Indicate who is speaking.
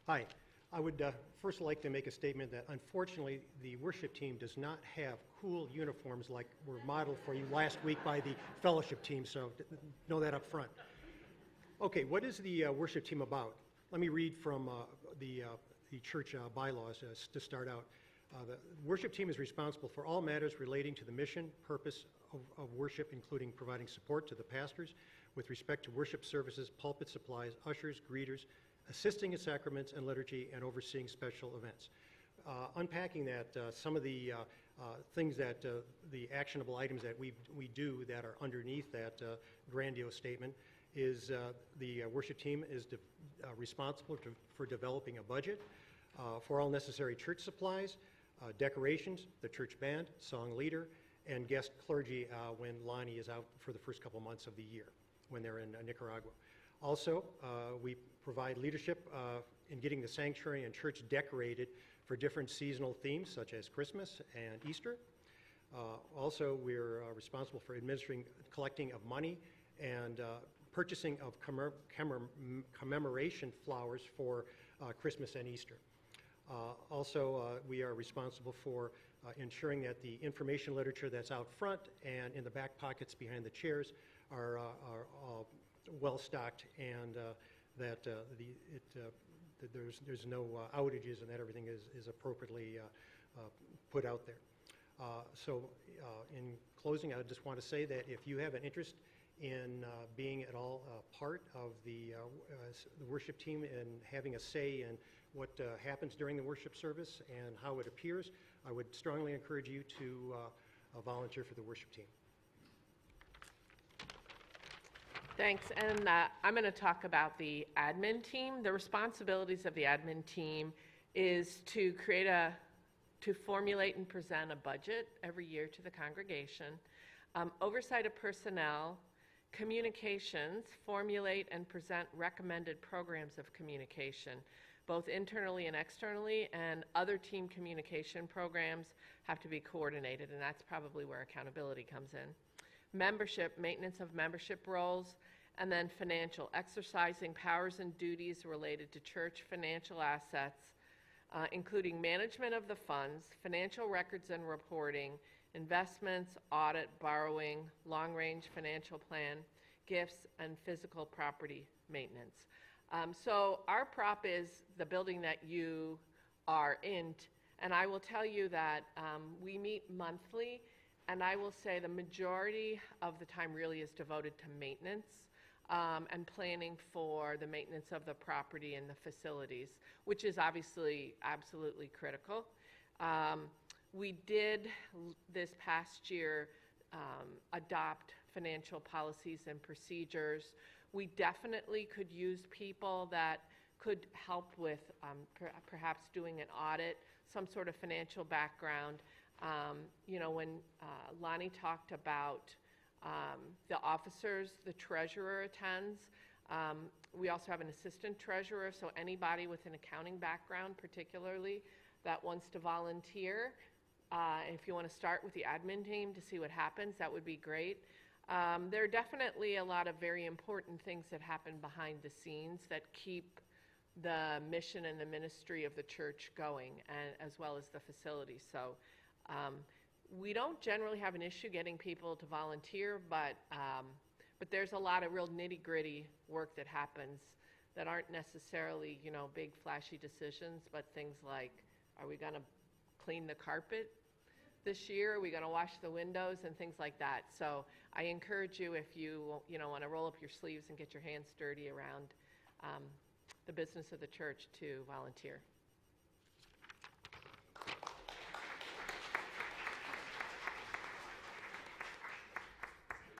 Speaker 1: Hi. I would first like to make a statement that unfortunately the worship team does not have cool uniforms like were modeled for you last week by the fellowship team, so know that up front. Okay, what is the worship team about? Let me read from the church bylaws to start out. The worship team is responsible for all matters relating to the mission, purpose of worship, including providing support to the pastors with respect to worship services, pulpit supplies, ushers, greeters, assisting in sacraments and liturgy, and overseeing special events. Unpacking that, some of the things that, the actionable items that we do that are underneath that grandiose statement is the worship team is responsible for developing a budget for all necessary church supplies, decorations, the church band, song leader, and guest clergy when Lonnie is out for the first couple months of the year when they're in Nicaragua. Also, we provide leadership in getting the sanctuary and church decorated for different seasonal themes such as Christmas and Easter. Also, we're responsible for administering collecting of money and purchasing of commemoration flowers for Christmas and Easter. Also, we are responsible for ensuring that the information literature that's out front and in the back pockets behind the chairs are well stocked, and that there's no outages, and that everything is appropriately put out there. In closing, I just want to say that if you have an interest in being at all part of the worship team and having a say in what happens during the worship service and how it appears, I would strongly encourage you to volunteer for the worship team.
Speaker 2: Thanks, and I'm going to talk about the admin team. The responsibilities of the admin team is to formulate and present a budget every year to the congregation, oversight of personnel, communications, formulate and present recommended programs of communication, both internally and externally, and other team communication programs have to be coordinated, and that's probably where accountability comes in. Membership, maintenance of membership roles, and then financial, exercising powers and duties related to church financial assets, including management of the funds, financial records and reporting, investments, audit, borrowing, long-range financial plan, gifts, and physical property maintenance. So our prop is the building that you are in, and I will tell you that we meet monthly, and I will say the majority of the time really is devoted to maintenance and planning for the maintenance of the property and the facilities, which is obviously absolutely critical. We did this past year adopt financial policies and procedures. We definitely could use people that could help with perhaps doing an audit, some sort of financial background. You know, when Lonnie talked about the officers, the treasurer attends. We also have an assistant treasurer, so anybody with an accounting background particularly that wants to volunteer. If you want to start with the admin team to see what happens, that would be great. There are definitely a lot of very important things that happen behind the scenes that keep the mission and the ministry of the church going, and as well as the facility. So we don't generally have an issue getting people to volunteer, but there's a lot of real nitty-gritty work that happens that aren't necessarily, you know, big flashy decisions, but things like, are we going to clean the carpet this year? Are we going to wash the windows and things like that? So I encourage you, if you want to roll up your sleeves and get your hands dirty around the business of the church, to volunteer.